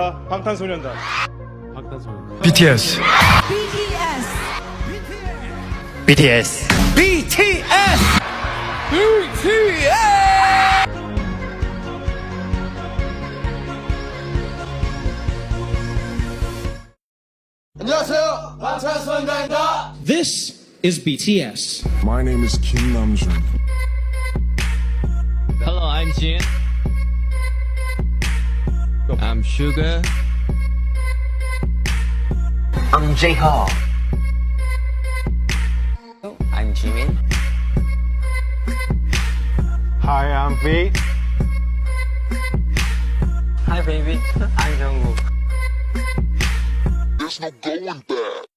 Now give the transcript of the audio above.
자, 방탄소년단. BTS. BTS. 안녕하세요, 방탄소년단입니다. This is BTS. My name is Kim Namjoon. Hello, I'm Jin. I'm Sugar. I'm J-Hope. I'm Jimin. Hi, I'm V. Hi baby, I'm Jungkook. There's no going back.